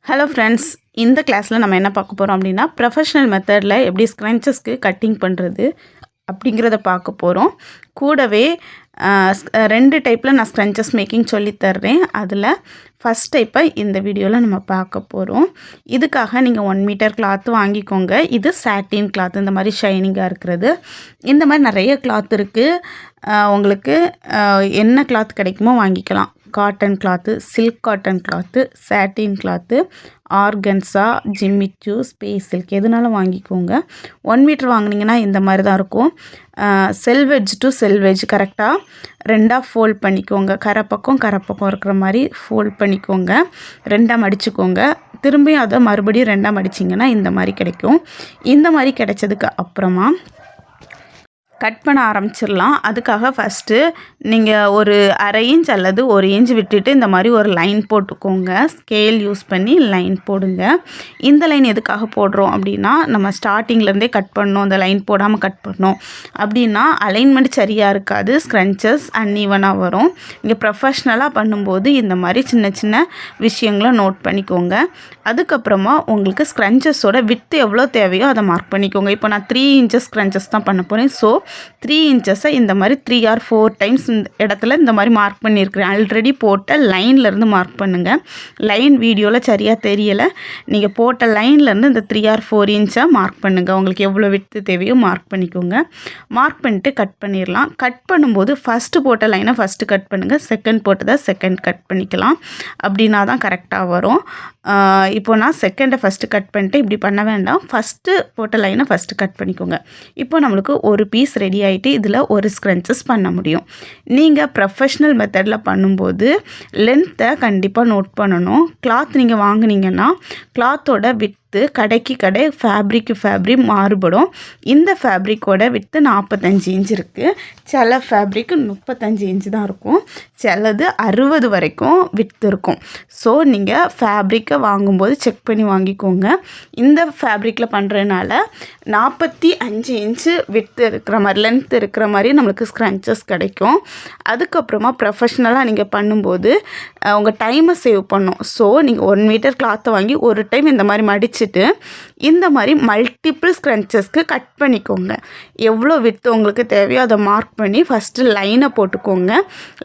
Hello friends, இந்த கிளாஸில் நம்ம என்ன பார்க்க போகிறோம் அப்படின்னா ப்ரொஃபஷ்னல் மெத்தடில் எப்படி ஸ்க்ரன்ச்சஸ்க்கு கட்டிங் பண்ணுறது அப்படிங்கிறத பார்க்க போகிறோம். கூடவே 2 டைப்பில் நான் ஸ்க்ரன்ச்சஸ் மேக்கிங் சொல்லித்தர்றேன். அதில் ஃபஸ்ட் டைப்பை இந்த வீடியோவில் நம்ம பார்க்க போகிறோம். இதுக்காக நீங்கள் 1 மீட்டர் கிளாத்து வாங்கிக்கோங்க. இது சாட்டின் கிளாத், இந்த மாதிரி ஷைனிங்காக இருக்கிறது. இந்த மாதிரி நிறைய கிளாத் இருக்குது. உங்களுக்கு என்ன கிளாத் கிடைக்குமோ வாங்கிக்கலாம். Cotton cloth, silk cotton cloth, satin cloth, organza, Jimmy Choo, space silk எதுனாலும் வாங்கிக்கோங்க. 1 மீட்டர் வாங்கினீங்கன்னா இந்த மாதிரி தான் இருக்கும். செல்வெட்ஜ் டு செல்வெட்ஜ் கரெக்டாக 2ஆக ஃபோல்ட் பண்ணிக்கோங்க. கரை பக்கம் இருக்கிற மாதிரி ஃபோல்ட் பண்ணிக்கோங்க. 2ஆக மடிச்சுக்கோங்க. திரும்பியும் அதை மறுபடியும் 2ஆக மடிச்சிங்கன்னா இந்த மாதிரி கிடைக்கும். இந்த மாதிரி கிடைச்சதுக்கு அப்புறமா கட் பண்ண ஆரம்பிச்சிடலாம். அதுக்காக ஃபஸ்ட்டு நீங்கள் ஒரு 1/2 இன்ச் அல்லது 1 இன்ச் விட்டுட்டு இந்த மாதிரி ஒரு லைன் போட்டுக்கோங்க. ஸ்கேல் யூஸ் பண்ணி லைன் போடுங்க. இந்த லைன் எதுக்காக போடுறோம் அப்படின்னா, நம்ம ஸ்டார்டிங்லேருந்தே கட் பண்ணணும், அந்த லைன் போடாமல் கட் பண்ணோம் அப்படின்னா அலைன்மெண்ட் சரியாக இருக்காது, ஸ்க்ரன்ச்சஸ் அன்ஈவனாக வரும். நீங்கள் ப்ரொஃபஷ்னலாக பண்ணும்போது இந்த மாதிரி சின்ன சின்ன விஷயங்களை நோட் பண்ணிக்கோங்க. அதுக்கப்புறமா உங்களுக்கு ஸ்க்ரன்ச்சஸோட வித்து எவ்வளோ தேவையோ அதை மார்க் பண்ணிக்கோங்க. இப்போ நான் 3 இன்ச்சஸ் ஸ்க்ரன்ச்சஸ் தான் பண்ண போகிறேன். ஸோ 3 இன்ச்சஸை இந்த மாதிரி 3 or 4 டைம்ஸ் இந்த இடத்துல இந்த மாதிரி மார்க் பண்ணியிருக்கிறேன். ஆல்ரெடி போட்ட லைன்லேருந்து மார்க் பண்ணுங்கள். லைன் வீடியோவில் சரியாக தெரியலை. நீங்கள் போட்ட லைன்லேருந்து இந்த 3 or 4 இன்ச்சை மார்க் பண்ணுங்கள். உங்களுக்கு எவ்வளோ விட்டு தேவையோ மார்க் பண்ணிக்கோங்க. மார்க் பண்ணிட்டு கட் பண்ணிடலாம். கட் பண்ணும்போது ஃபஸ்ட்டு போட்ட லைனை ஃபஸ்ட்டு கட் பண்ணுங்கள். செகண்ட் போட்டதை செகண்ட் கட் பண்ணிக்கலாம். அப்படின்னா தான் கரெக்டாக வரும். இப்போ நான் செகண்டை ஃபஸ்ட்டு கட் பண்ணிட்டு இப்படி பண்ண வேண்டாம். ஃபஸ்ட்டு போட்ட லைனை ஃபஸ்ட்டு கட் பண்ணிக்கோங்க. இப்போ நம்மளுக்கு ஒரு பீஸ் ரெடி ஆகிட்டு இதில் ஒரு ஸ்க்ரன்ச்சஸ் பண்ண முடியும். நீங்கள் ப்ரொஃபஷ்னல் மெத்தடில் பண்ணும்போது லென்த்தை கண்டிப்பாக நோட் பண்ணணும். கிளாத் நீங்கள் வாங்குனீங்கன்னா கிளாத்தோட வித்து கடைக்கு கடை, ஃபேப்ரிக்கு ஃபேப்ரிக் மாறுபடும். இந்த ஃபேப்ரிக்கோட வித்து 45 இன்ச் இருக்குது. சில ஃபேப்ரிக்கு 35 இன்ச் தான் இருக்கும். சிலது 60 வரைக்கும் வித்து இருக்கும். ஸோ நீங்கள் ஃபேப்ரிக்கை வாங்கும்போது செக் பண்ணி வாங்கிக்கோங்க. இந்த ஃபேப்ரிக்கில் பண்ணுறதுனால 45 இன்ச்சு வித்து இருக்கிற மாதிரி, லென்த் இருக்கிற மாதிரி நம்மளுக்கு ஸ்க்ரன்ச்சஸ் கிடைக்கும். அதுக்கப்புறமா ப்ரொஃபஷ்னலாக நீங்கள் பண்ணும்போது உங்கள் டைமை சேவ் பண்ணும். ஸோ நீங்கள் 1 மீட்டர் கிளாத்தை வாங்கி ஒரு டைம் இந்த மாதிரி மடிச்சுட்டு இந்த மாதிரி மல்டிபிள் ஸ்க்ரன்ச்சஸ்க்கு கட் பண்ணிக்கோங்க. எவ்வளோ வித்து உங்களுக்கு தேவையோ அதை மார்க் பண்ணி ஃபஸ்ட்டு லைனை போட்டுக்கோங்க.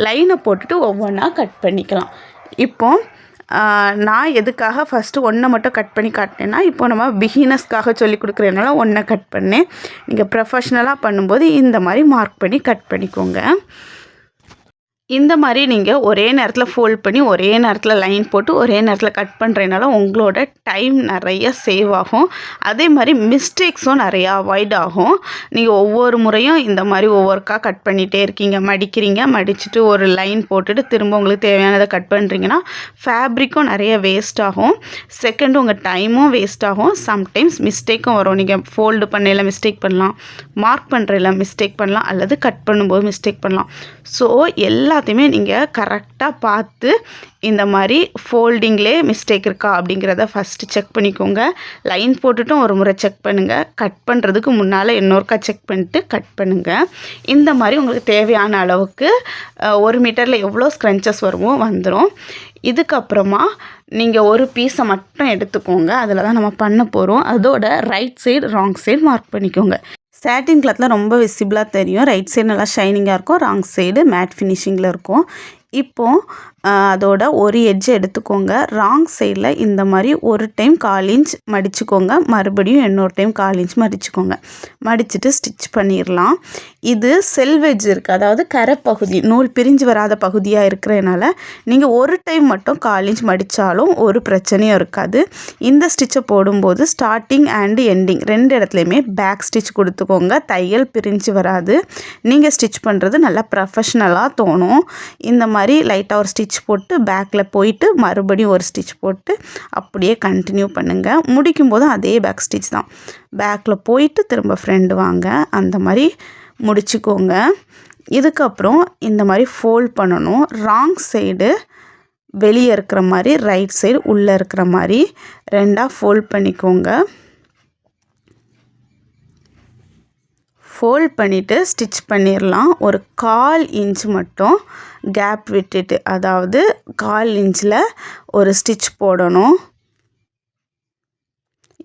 லைனை போட்டுட்டு ஒவ்வொன்றா கட் பண்ணிக்கலாம். இப்போ நான் எதுக்காக ஃபஸ்ட்டு 1 மட்டும் கட் பண்ணி காட்டினேன்னா, இப்போ நம்ம பிகினர்ஸ்க்காக சொல்லி கொடுக்குறதுனால 1 கட் பண்ணேன். நீங்கள் ப்ரொஃபஷ்னலாக பண்ணும்போது இந்த மாதிரி மார்க் பண்ணி கட் பண்ணிக்கோங்க. இந்த மாதிரி நீங்கள் ஒரே நேரத்தில் ஃபோல்ட் பண்ணி ஒரே நேரத்தில் லைன் போட்டு ஒரே நேரத்தில் கட் பண்ணுறதுனால உங்களோட டைம் நிறைய சேவ் ஆகும். அதே மாதிரி மிஸ்டேக்ஸும் நிறையா அவாய்ட் ஆகும். நீங்கள் ஒவ்வொரு முறையும் இந்த மாதிரி ஒவ்வொருக்கா கட் பண்ணிகிட்டே இருக்கீங்க, மடிச்சுட்டு ஒரு லைன் போட்டுட்டு திரும்ப உங்களுக்கு தேவையானதை கட் பண்ணுறீங்கன்னா ஃபேப்ரிக்கும் நிறைய வேஸ்ட் ஆகும். செகண்டு உங்கள் டைமும் வேஸ்ட் ஆகும். சம்டைம்ஸ் மிஸ்டேக்கும் வரும். நீங்கள் ஃபோல்டு பண்ணையில் மிஸ்டேக் பண்ணலாம், மார்க் பண்ணுறதில் மிஸ்டேக் பண்ணலாம், அல்லது கட் பண்ணும்போது மிஸ்டேக் பண்ணலாம். ஸோ எல்லாத்தையுமே நீங்கள் கரெக்டாக பார்த்து இந்த மாதிரி ஃபோல்டிங்லேயே மிஸ்டேக் இருக்கா அப்படிங்கிறத ஃபஸ்ட்டு செக் பண்ணிக்கோங்க. லைன் போட்டுட்டும் ஒரு முறை செக் பண்ணுங்கள். கட் பண்ணுறதுக்கு முன்னால் இன்னொருக்கா செக் பண்ணிட்டு கட் பண்ணுங்கள். இந்த மாதிரி உங்களுக்கு தேவையான அளவுக்கு 1 மீட்டரில் எவ்வளோ ஸ்க்ரன்ச்சஸ் வருமோ வந்துடும். இதுக்கப்புறமா நீங்கள் ஒரு பீஸை மட்டும் எடுத்துக்கோங்க. அதில் தான் நம்ம பண்ண போகிறோம். அதோட right side wrong side mark பண்ணிக்கோங்க. சாட்டின் கிளாத்தில் ரொம்ப விசிபிளாக தெரியும். ரைட் சைடு நல்லா ஷைனிங்காக இருக்கும், ராங் சைடு மேட் ஃபினிஷிங்கில் இருக்கும். இப்போது அதோட ஒரு எட்ஜ் எடுத்துக்கோங்க. ராங் சைடில் இந்த மாதிரி ஒரு டைம் 1/4 இன்ச் மடிச்சுக்கோங்க. மறுபடியும் இன்னொரு டைம் 1/4 இன்ச் மடிச்சுக்கோங்க. மடிச்சுட்டு ஸ்டிச் பண்ணிடலாம். இது செல்வெட்ஜ் இருக்குது, அதாவது கரை பகுதி, நூல் பிரிஞ்சு வராத பகுதியாக இருக்கிறதுனால நீங்கள் ஒரு டைம் மட்டும் 1/4 இன்ச் மடித்தாலும் ஒரு பிரச்சனையும் இருக்காது. இந்த ஸ்டிச்சை போடும்போது ஸ்டார்டிங் அண்டு எண்டிங் 2 இடத்துலையுமே பேக் ஸ்டிச் கொடுத்துக்கோங்க. தையல் பிரிஞ்சு வராது. நீங்கள் ஸ்டிச் பண்ணுறது நல்லா ப்ரொஃபஷ்னலாக தோணும். இந்த மாதிரி லைட்டாக ஒரு ஸ்டிச் போட்டு பேக்கில் போயிட்டு மறுபடியும் ஒரு ஸ்டிச் போட்டு அப்படியே கண்டினியூ பண்ணுங்கள். முடிக்கும் போதும் அதே பேக் ஸ்டிச் தான். பேக்கில் போயிட்டு திரும்ப ஃப்ரெண்டு வாங்க, அந்த மாதிரி முடிச்சுக்கோங்க. இதுக்கப்புறம் இந்த மாதிரி ஃபோல்ட் பண்ணணும். ராங் சைடு வெளியே இருக்கிற மாதிரி, ரைட் சைடு உள்ளே இருக்கிற மாதிரி 2ஆக ஃபோல்ட் பண்ணிக்கோங்க. ஃபோல்ட் பண்ணிவிட்டு ஸ்டிச் பண்ணிடலாம். ஒரு 1/4 இன்ச் மட்டும் கேப் விட்டுட்டு, அதாவது 1/4 இன்ச்சில் ஒரு ஸ்டிச் போடணும்.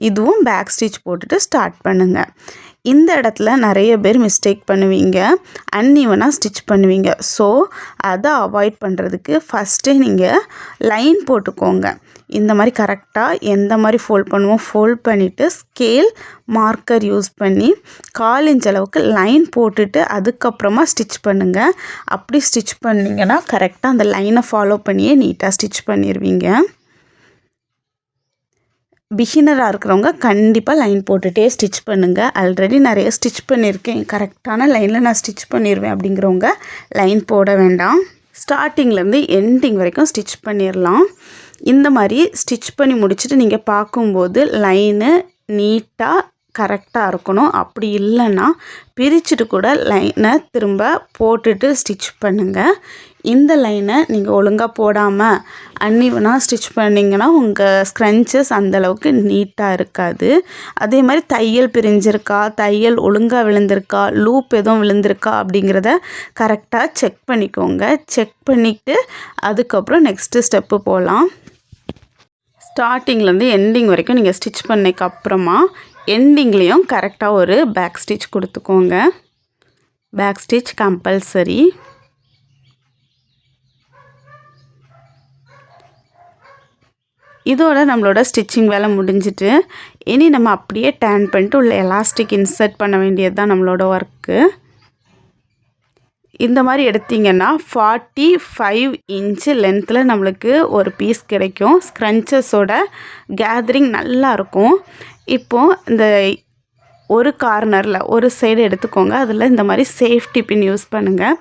இதுவும் பேக் ஸ்டிச் போட்டுட்டு ஸ்டார்ட் பண்ணுங்கள். இந்த இடத்துல நிறைய பேர் மிஸ்டேக் பண்ணுவீங்க, அன்ஈவனாக ஸ்டிச் பண்ணுவீங்க. ஸோ அதை அவாய்ட் பண்ணுறதுக்கு ஃபஸ்ட்டே நீங்கள் லைன் போட்டுக்கோங்க. இந்த மாதிரி கரெக்டாக எந்த மாதிரி ஃபோல்ட் பண்ணுவோம் ஃபோல்ட் பண்ணிவிட்டு ஸ்கேல் மார்க்கர் யூஸ் பண்ணி 1/4 இன்ச் அளவுக்கு லைன் போட்டுட்டு அதுக்கப்புறமா ஸ்டிச் பண்ணுங்கள். அப்படி ஸ்டிச் பண்ணிங்கன்னா கரெக்டாக அந்த லைனை ஃபாலோ பண்ணியே நீட்டாக ஸ்டிச் பண்ணிடுவீங்க. பிகினராக இருக்கிறவங்க கண்டிப்பாக லைன் போட்டுகிட்டே ஸ்டிச் பண்ணுங்கள். ஆல்ரெடி நிறைய ஸ்டிச் பண்ணியிருக்கேன், கரெக்டான லைனில் நான் ஸ்டிச் பண்ணிடுவேன் அப்படிங்கிறவங்க லைன் போட வேண்டாம். ஸ்டார்டிங்லேருந்து எண்டிங் வரைக்கும் ஸ்டிச் பண்ணிடலாம். இந்த மாதிரி ஸ்டிச் பண்ணி முடிச்சுட்டு நீங்கள் பார்க்கும்போது லைனு நீட்டாக கரெக்டாக இருக்கணும். அப்படி இல்லைன்னா பிரிச்சுட்டு கூட லைனை திரும்ப போட்டுட்டு ஸ்டிச் பண்ணுங்கள். இந்த லைனை நீங்கள் ஒழுங்காக போடாமல் அன்ஈவனாக ஸ்டிச் பண்ணிங்கன்னா உங்கள் ஸ்க்ரன்ச்சஸ் அந்தளவுக்கு நீட்டாக இருக்காது. அதே மாதிரி தையல் பிரிஞ்சிருக்கா, தையல் ஒழுங்காக விழுந்திருக்கா, லூப் எதுவும் விழுந்திருக்கா அப்படிங்கிறத கரெக்டாக செக் பண்ணிக்கோங்க. செக் பண்ணிவிட்டு அதுக்கப்புறம் நெக்ஸ்ட்டு ஸ்டெப்பு போகலாம். ஸ்டார்டிங்லேருந்து எண்டிங் வரைக்கும் நீங்கள் ஸ்டிச் பண்ணதுக்கப்புறமா எண்டிங்லேயும் கரெக்டாக ஒரு பேக் ஸ்டிச் கொடுத்துக்கோங்க. Back stitch compulsory. இதோட நம்மளோட ஸ்டிச்சிங் வேலை முடிஞ்சிட்டு இனி நம்ம அப்படியே டர்ன் பண்ணிட்டு உள்ள எலாஸ்டிக் இன்சர்ட் பண்ண வேண்டியது தான் நம்மளோட ஒர்க்கு. இந்த மாதிரி எடுத்திங்கன்னா 45 இன்ச்சு லென்த்தில் நம்மளுக்கு ஒரு பீஸ் கிடைக்கும். ஸ்க்ரன்ச்சஸோட கேதரிங் நல்லாயிருக்கும். இப்போது இந்த ஒரு கார்னரில் ஒரு சைடு எடுத்துக்கோங்க. அதில் இந்த மாதிரி சேஃப்டி பின் யூஸ் பண்ணுங்கள்.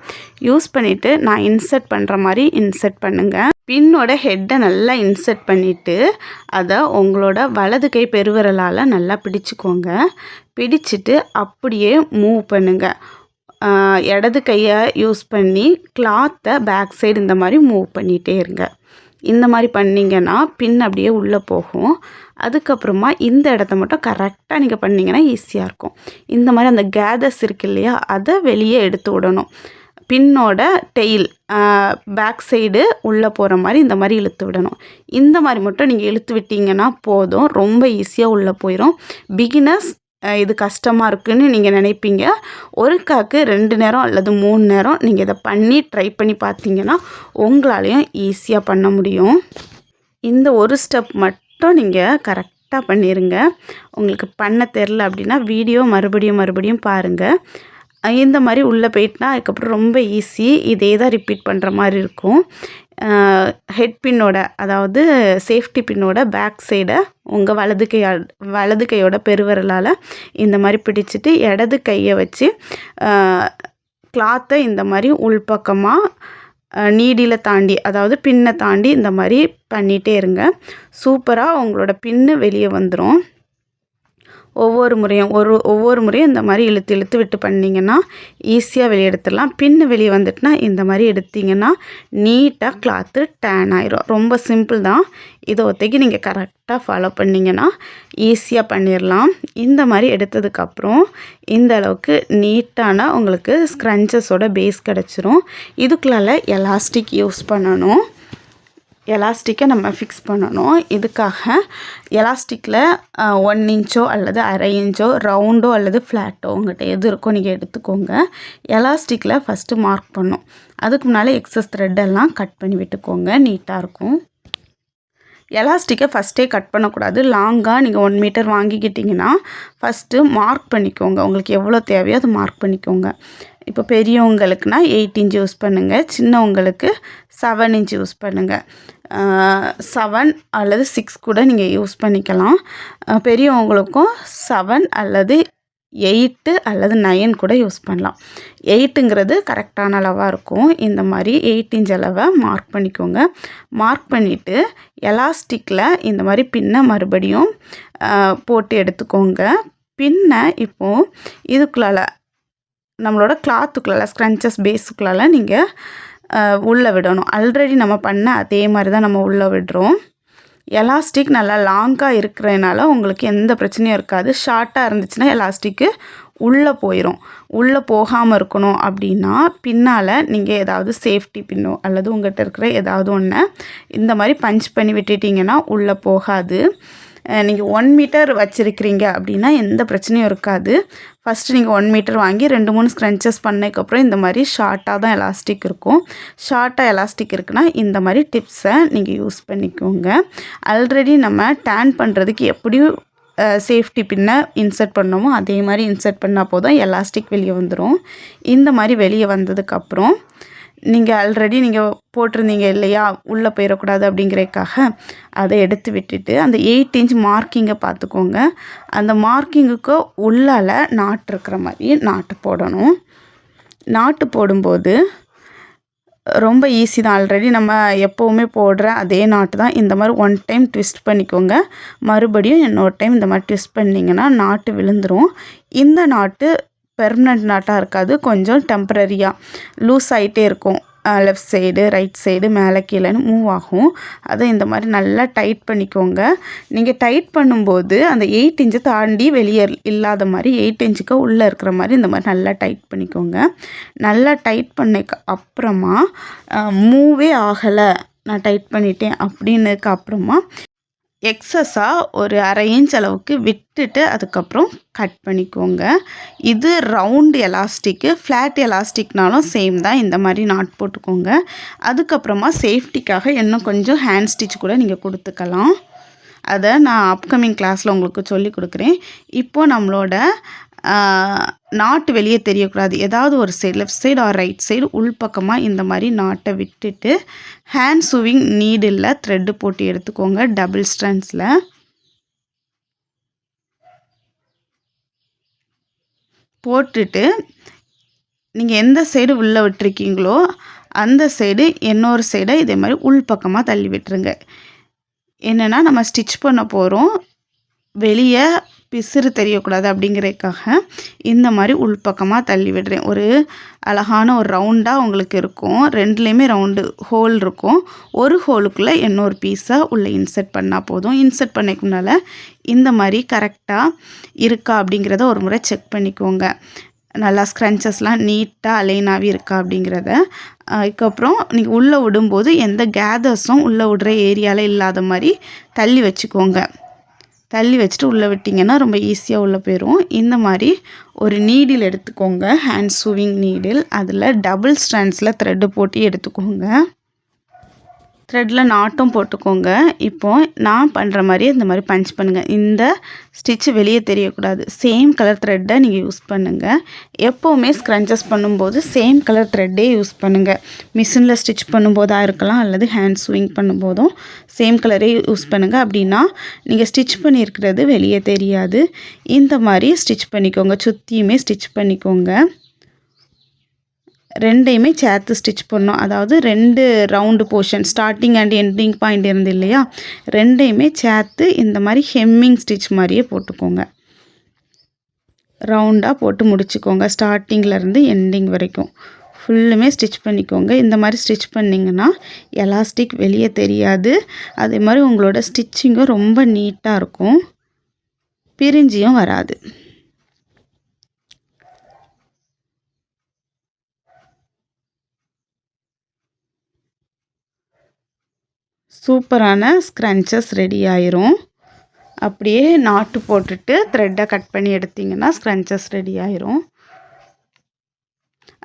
யூஸ் பண்ணிவிட்டு நான் இன்சர்ட் பண்ணுற மாதிரி இன்சர்ட் பண்ணுங்கள். பின்னோட ஹெட்டை நல்லா இன்சர்ட் பண்ணிவிட்டு அதை உங்களோட வலது கை பெருவிரலால் நல்லா பிடிச்சிக்கோங்க. பிடிச்சிட்டு அப்படியே மூவ் பண்ணுங்கள். இடது கையை யூஸ் பண்ணி கிளாத்தை பேக் சைடு இந்த மாதிரி மூவ் பண்ணிகிட்டே இருங்க. இந்த மாதிரி பண்ணிங்கன்னா பின் அப்படியே உள்ளே போகும். அதுக்கப்புறமா இந்த இடத்த மட்டும் கரெக்டாக நீங்கள் பண்ணிங்கன்னா ஈஸியாக இருக்கும். இந்த மாதிரி அந்த கேதர்ஸ் இருக்கு இல்லையா, அதை வெளியே எடுத்து விடணும். பின்னோட டெயில் பேக் சைடு உள்ளே போகிற மாதிரி இந்த மாதிரி இழுத்து விடணும். இந்த மாதிரி மட்டும் நீங்கள் இழுத்து விட்டிங்கன்னா போதும், ரொம்ப ஈஸியாக உள்ளே போயிடும். பிகினர்ஸ் இது கஷ்டமாக இருக்குதுன்னு நீங்கள் நினைப்பீங்க. ஒரு காக்கு 2 நேரம் அல்லது 3 நேரம் நீங்கள் இதை பண்ணி ட்ரை பண்ணி பார்த்தீங்கன்னா உங்களாலையும் ஈஸியாக பண்ண முடியும். இந்த ஒரு ஸ்டெப் மட்டும் நீங்கள் கரெக்டாக பண்ணிடுங்க. உங்களுக்கு பண்ண தெரில அப்படின்னா வீடியோ மறுபடியும் பாருங்கள். இந்த மாதிரி உள்ளே போயிட்டுனா அதுக்கப்புறம் ரொம்ப ஈஸி. இதே தான் ரிப்பீட் பண்ணுற மாதிரி இருக்கும். ஹெட் பின்னோட அதாவது சேஃப்டி பின்னோட பேக் சைடை உங்கள் வலது கையோட பெருவிரலால் இந்த மாதிரி பிடிச்சிட்டு இடது கையை வச்சு கிளாத்தை இந்த மாதிரி உள்பக்கமாக நீடியில் தாண்டி அதாவது பின்னை தாண்டி இந்த மாதிரி பண்ணிகிட்டே இருங்க. சூப்பராக உங்களோட பின்னு வெளியே வந்துடும். ஒவ்வொரு முறையும் இந்த மாதிரி இழுத்து விட்டு பண்ணிங்கன்னா ஈஸியாக வெளியே எடுத்துடலாம். பின்னு வெளியே வந்துட்டுனா இந்த மாதிரி எடுத்திங்கன்னா நீட்டாக கிளாத்து டேன் ஆயிரும். ரொம்ப சிம்பிள் தான். இதை ஒத்தைக்கு நீங்கள் கரெக்டாக ஃபாலோ பண்ணிங்கன்னா ஈஸியாக பண்ணிடலாம். இந்த மாதிரி எடுத்ததுக்கப்புறம் இந்த அளவுக்கு நீட்டான உங்களுக்கு ஸ்க்ரன்ச்சஸோட பேஸ் கிடச்சிரும். இதுக்குள்ளால எலாஸ்டிக் யூஸ் பண்ணணும். எலாஸ்டிக்கை நம்ம ஃபிக்ஸ் பண்ணணும். இதுக்காக எலாஸ்டிக்கில் 1 இன்ச்சோ அல்லது 1/2 இன்ச்சோ ரவுண்டோ அல்லது ஃப்ளாட்டோ உங்கள்கிட்ட எது இருக்கோ நீங்கள் எடுத்துக்கோங்க. எலாஸ்டிக்கில் ஃபஸ்ட்டு மார்க் பண்ணும். அதுக்கு முன்னால் எக்ஸஸ் த்ரெட்டெல்லாம் கட் பண்ணி விட்டுக்கோங்க, நீட்டாக இருக்கும். எலாஸ்டிக்கை ஃபஸ்ட்டே கட் பண்ணக்கூடாது. லாங்காக நீங்கள் 1 மீட்டர் வாங்கிக்கிட்டிங்கன்னா ஃபஸ்ட்டு மார்க் பண்ணிக்கோங்க. உங்களுக்கு எவ்வளோ தேவையோ அதை மார்க் பண்ணிக்கோங்க. இப்போ பெரியவங்களுக்குனா 8 இன்ச் யூஸ் பண்ணுங்கள், சின்னவங்களுக்கு 7 இன்ச் யூஸ் பண்ணுங்கள். 7 அல்லது 6 கூட நீங்கள் யூஸ் பண்ணிக்கலாம். பெரியவங்களுக்கும் 7 அல்லது 8 அல்லது 9 கூட யூஸ் பண்ணலாம். 8ங்கிறது கரெக்டான அளவாக இருக்கும். இந்த மாதிரி 8 இன்ச் அளவை மார்க் பண்ணிக்கோங்க. மார்க் பண்ணிவிட்டு எலாஸ்டிக்கில் இந்த மாதிரி பின்னை மறுபடியும் போட்டு எடுத்துக்கோங்க. பின்னை இப்போது இதுக்குள்ளால நம்மளோட கிளாத்துக்குள்ளால ஸ்க்ரன்ச்சஸ் பேஸுக்குள்ளால நீங்கள் உள்ளே விடணும். ஆல்ரெடி நம்ம பண்ண அதே மாதிரி தான் நம்ம உள்ளே விடுறோம். எலாஸ்டிக் நல்லா லாங்காக இருக்கிறதுனால உங்களுக்கு எந்த பிரச்சனையும் இருக்காது. ஷார்ட்டாக இருந்துச்சுன்னா எலாஸ்டிக்கு உள்ளே போயிடும். உள்ளே போகாமல் இருக்கணும் அப்படின்னா பின்னால் நீங்கள் ஏதாவது சேஃப்டி பின்னோ அல்லது உங்கள்கிட்ட இருக்கிற ஏதாவது ஒன்று இந்த மாதிரி பஞ்ச் பண்ணி விட்டுட்டிங்கன்னா உள்ளே போகாது. நீங்கள் 1 மீட்டர் வச்சுருக்கிறீங்க அப்படின்னா எந்த பிரச்சனையும் இருக்காது. ஃபஸ்ட்டு நீங்கள் 1 மீட்டர் வாங்கி 2-3 ஸ்க்ரன்ச்சஸ் பண்ணதுக்கப்புறம் இந்த மாதிரி ஷார்ட்டாக தான் எலாஸ்டிக் இருக்கும். ஷார்ட்டாக எலாஸ்டிக் இருக்குன்னா இந்த மாதிரி டிப்ஸை நீங்கள் யூஸ் பண்ணிக்கோங்க. ஆல்ரெடி நம்ம டேன் பண்ணுறதுக்கு எப்படியும் சேஃப்டி பின்னை இன்சர்ட் பண்ணோமோ அதே மாதிரி இன்சர்ட் பண்ணால் போதும், எலாஸ்டிக் வெளியே வந்துடும். இந்த மாதிரி வெளியே வந்ததுக்கப்புறம் நீங்கள் ஆல்ரெடி நீங்கள் போட்டிருந்தீங்க இல்லையா, உள்ளே போயிடக்கூடாது அப்படிங்கிறதுக்காக அதை எடுத்து விட்டுட்டு அந்த 8 இன்ச் மார்க்கிங்கை பார்த்துக்கோங்க. அந்த மார்க்கிங்குக்கு உள்ளால் நாட்டு இருக்கிற மாதிரி நாட்டு போடணும். நாட்டு போடும்போது ரொம்ப ஈஸி தான். ஆல்ரெடி நம்ம எப்போவுமே போடுற அதே நாட்டு தான். இந்த மாதிரி 1 டைம் ட்விஸ்ட் பண்ணிக்கோங்க. மறுபடியும் இன்னொரு டைம் இந்த மாதிரி ட்விஸ்ட் பண்ணிங்கன்னா நாட்டு விழுந்துடும். இந்த நாட்டு பெர்மனண்ட் நாட்டாக இருக்காது, கொஞ்சம் டெம்பரரியாக லூஸ் ஆகிட்டே இருக்கும். லெஃப்ட் சைடு ரைட் சைடு மேலே கீழேன்னு மூவ் ஆகும். அதை இந்த மாதிரி நல்லா டைட் பண்ணிக்கோங்க. நீங்கள் டைட் பண்ணும்போது அந்த 8 இன்ச்சை தாண்டி வெளியே இல்லாத மாதிரி 8 இன்ச்சுக்கு உள்ளே இருக்கிற மாதிரி இந்த மாதிரி நல்லா டைட் பண்ணிக்கோங்க. நல்லா டைட் பண்ணதுக்கு அப்புறமா மூவே ஆகலை, நான் டைட் பண்ணிட்டேன் அப்படின்னதுக்கு அப்புறமா எக்ஸஸாக ஒரு 1/2 இன்ச் அளவுக்கு விட்டுட்டு அதுக்கப்புறம் கட் பண்ணிக்கோங்க. இது ரவுண்டு எலாஸ்டிக்கு. ஃப்ளாட் எலாஸ்டிக்னாலும் சேம் தான். இந்த மாதிரி நாட் போட்டுக்கோங்க. அதுக்கப்புறமா சேஃப்டிக்காக இன்னும் கொஞ்சம் ஹேண்ட் ஸ்டிச் கூட நீங்கள் கொடுத்துக்கலாம். அதை நான் அப்கமிங் கிளாஸில் உங்களுக்கு சொல்லி கொடுக்குறேன். இப்போது நம்மளோட நாட்டு வெளியே தெரியக்கூடாது. ஏதாவது ஒரு side left side or right side உள்பக்கமாக இந்த மாதிரி நாட்டை விட்டுட்டு ஹேண்ட் சூவிங் நீடில் த்ரெட்டு போட்டு எடுத்துக்கோங்க. டபுள் ஸ்ட்ராண்ட்ஸில் போட்டுட்டு நீங்கள் எந்த சைடு உள்ளே விட்டுருக்கீங்களோ அந்த சைடு இன்னொரு சைடை இதே மாதிரி உள்பக்கமாக தள்ளி விட்டுருங்க. என்னென்னா நம்ம ஸ்டிச் பண்ண போகிறோம், வெளியே பிசுறு தெரியக்கூடாது அப்படிங்கிறதுக்காக இந்த மாதிரி உள்பக்கமாக தள்ளி விடுறேன். ஒரு அழகான ஒரு ரவுண்டாக உங்களுக்கு இருக்கும். 2லேயுமே ரவுண்டு ஹோல் இருக்கும். ஒரு ஹோலுக்குள்ளே இன்னொரு பீஸை உள்ளே இன்சர்ட் பண்ணால் போதும். இன்சர்ட் பண்ணிக்கனால இந்த மாதிரி கரெக்டாக இருக்கா அப்படிங்கிறத ஒரு முறை செக் பண்ணிக்கோங்க. நல்லா ஸ்க்ரன்ச்சஸ்லாம் நீட்டாக அலைனாகவே இருக்கா அப்படிங்கிறத. அதுக்கப்புறம் நீங்கள் உள்ளே விடும்போது எந்த கேதர்ஸும் உள்ளே விடுற ஏரியாவில் இல்லாத மாதிரி தள்ளி வச்சுக்கோங்க. தள்ளி வச்சுட்டு உள்ளே விட்டிங்கன்னா ரொம்ப ஈஸியாக உள்ளே போயிடும். இந்த மாதிரி ஒரு நீடில் எடுத்துக்கோங்க, ஹேண்ட் சூவிங் நீடில். அதில் டபுள் ஸ்ட்ராண்ட்ஸில் த்ரெட்டு போட்டு எடுத்துக்கோங்க. த்ரெட்டில் நாட்டும் போட்டுக்கோங்க. இப்போது நான் பண்ணுற மாதிரியே இந்த மாதிரி பஞ்ச் பண்ணுங்கள். இந்த ஸ்டிச்சு வெளியே தெரியக்கூடாது. சேம் கலர் த்ரெட்டை நீங்கள் யூஸ் பண்ணுங்கள். எப்போவுமே ஸ்க்ரன்ச்சஸ் பண்ணும்போது சேம் கலர் த்ரெட்டே யூஸ் பண்ணுங்கள். மிஷினில் ஸ்டிச் பண்ணும்போதாக இருக்கலாம் அல்லது ஹேண்ட் ஸ்விங் பண்ணும்போதும் சேம் கலரே யூஸ் பண்ணுங்கள். அப்படின்னா நீங்கள் ஸ்டிச் பண்ணியிருக்கிறது வெளியே தெரியாது. இந்த மாதிரி ஸ்டிச் பண்ணிக்கோங்க. சுற்றியுமே ஸ்டிச் பண்ணிக்கோங்க. 2யுமே சேர்த்து ஸ்டிச் பண்ணணும். அதாவது 2 round portion starting and ending point இருந்து இல்லையா, 2யுமே சேர்த்து இந்த மாதிரி ஹெம்மிங் ஸ்டிச் மாதிரியே போட்டுக்கோங்க. ரவுண்டாக போட்டு முடிச்சுக்கோங்க. ஸ்டார்டிங்லேருந்து எண்டிங் வரைக்கும் ஃபுல்லுமே ஸ்டிச் பண்ணிக்கோங்க. இந்த மாதிரி ஸ்டிச் பண்ணிங்கன்னா எலாஸ்டிக் வெளியே தெரியாது. அதே மாதிரி உங்களோட ஸ்டிச்சிங்கும் ரொம்ப நீட்டாக இருக்கும், பிரிஞ்சியும் வராது. சூப்பரான ஸ்க்ரன்ச்சஸ் ரெடி ஆயிரும். அப்படியே நாட்டு போட்டுட்டு த்ரெட்டை கட் பண்ணி எடுத்திங்கன்னா ஸ்க்ரன்ச்சஸ் ரெடி ஆயிரும்.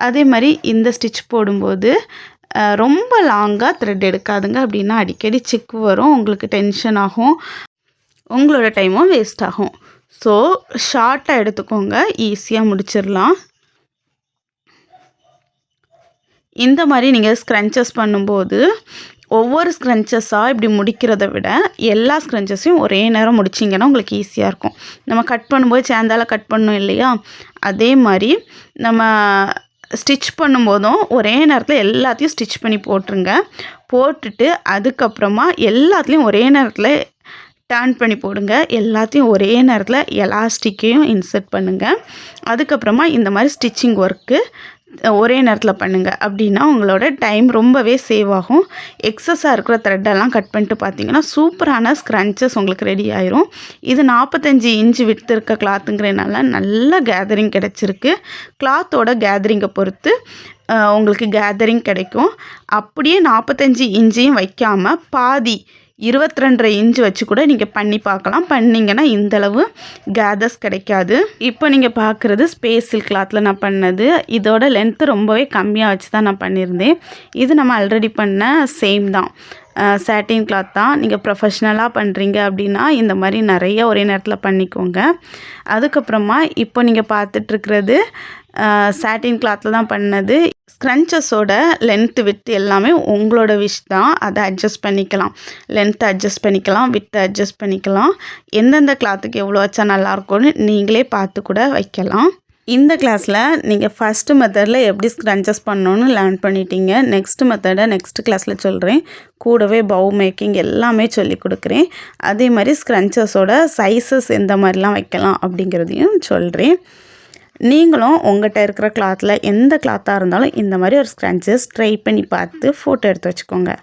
அதே மாதிரி இந்த ஸ்டிச் போடும்போது ரொம்ப லாங்காக த்ரெட் எடுக்காதுங்க. அப்படின்னா அடிக்கடி சிக்கு வரும், உங்களுக்கு டென்ஷன் ஆகும், உங்களோட டைமும் வேஸ்ட் ஆகும். ஸோ ஷார்ட்டாக எடுத்துக்கோங்க, ஈஸியாக முடிச்சிடலாம். இந்த மாதிரி நீங்கள் ஸ்க்ரன்ச்சஸ் பண்ணும்போது ஒவ்வொரு ஸ்க்ரன்ச்சஸாக இப்படி முடிக்கிறத விட எல்லா ஸ்க்ரன்ச்சஸையும் ஒரே நேரம் முடிச்சிங்கன்னா உங்களுக்கு ஈஸியாக இருக்கும். நம்ம கட் பண்ணும்போது சேர்ந்தால கட் பண்ணோம் இல்லையா, அதே மாதிரி நம்ம ஸ்டிச் பண்ணும்போதும் ஒரே நேரத்தில் எல்லாத்தையும் ஸ்டிச் பண்ணி போட்டுருங்க. போட்டுட்டு அதுக்கப்புறமா எல்லாத்துலேயும் ஒரே நேரத்தில் டர்ன் பண்ணி போடுங்க. எல்லாத்தையும் ஒரே நேரத்தில் எலாஸ்டிக்கையும் இன்சர்ட் பண்ணுங்கள். அதுக்கப்புறமா இந்த மாதிரி ஸ்டிச்சிங் ஒர்க்கு ஒரே நேரத்தில் பண்ணுங்கள். அப்படின்னா உங்களோட டைம் ரொம்பவே சேவ் ஆகும். எக்ஸஸாக இருக்கிற த்ரெட்டெல்லாம் கட் பண்ணிட்டு பார்த்தீங்கன்னா சூப்பரான ஸ்க்ரன்ச்சஸ் உங்களுக்கு ரெடி ஆயிரும். இது 45 இன்ச்சு விட்டு இருக்க கிளாத்துங்கிறதுனால நல்ல கேதரிங் கிடச்சிருக்கு. கிளாத்தோட கேதரிங்கை பொறுத்து உங்களுக்கு கேதரிங் கிடைக்கும். அப்படியே 45 இன்ச்சையும் வைக்காமல் பாதி 22.5 இன்ச் வச்சு கூட நீங்கள் பண்ணி பார்க்கலாம். பண்ணிங்கன்னா இந்தளவு கேதர்ஸ் கிடைக்காது. இப்போ நீங்கள் பார்க்குறது ஸ்பேஸ் சில்க் கிளாத்தில் நான் பண்ணது. இதோட லென்த்து ரொம்பவே கம்மியாக வச்சு தான் நான் பண்ணியிருந்தேன். இது நம்ம ஆல்ரெடி பண்ண சேம் தான், சாட்டின் கிளாத் தான். நீங்கள் ப்ரொஃபஷ்னலாக பண்ணுறீங்க அப்படின்னா இந்த மாதிரி நிறைய ஒரே நேரத்தில் பண்ணிக்கோங்க. அதுக்கப்புறமா இப்போ நீங்கள் பார்த்துட்ருக்கிறது சாட்டின் கிளாத்தில் தான் பண்ணது. ஸ்க்ரன்ச்சஸோட லென்த்து வித் எல்லாமே உங்களோட விஷ் தான். அதை அட்ஜஸ்ட் பண்ணிக்கலாம், லென்த்தை அட்ஜஸ்ட் பண்ணிக்கலாம், வித்தை அட்ஜஸ்ட் பண்ணிக்கலாம். எந்தெந்த கிளாத்துக்கு எவ்வளோ வச்சா நல்லாயிருக்கும்னு நீங்களே பார்த்து கூட வைக்கலாம். இந்த கிளாஸில் நீங்கள் ஃபஸ்ட்டு மெத்தடில் எப்படி ஸ்க்ரன்ச்சஸ் பண்ணணுன்னு லேர்ன் பண்ணிட்டீங்க. நெக்ஸ்ட் மெத்தடை நெக்ஸ்ட் கிளாஸில் சொல்கிறேன். கூடவே பவு மேக்கிங் எல்லாமே சொல்லி கொடுக்குறேன். அதே மாதிரி ஸ்க்ரன்ச்சஸோட சைஸஸ் எந்த மாதிரிலாம் வைக்கலாம் அப்படிங்கிறதையும் சொல்கிறேன். நீங்களும் உங்கள்கிட்ட இருக்கிற கிளாத்தில் எந்த கிளாத்தாக இருந்தாலும் இந்த மாதிரி ஒரு ஸ்க்ரன்ச்சஸ் ட்ரை பண்ணி பார்த்து ஃபோட்டோ எடுத்து வச்சுக்கோங்க.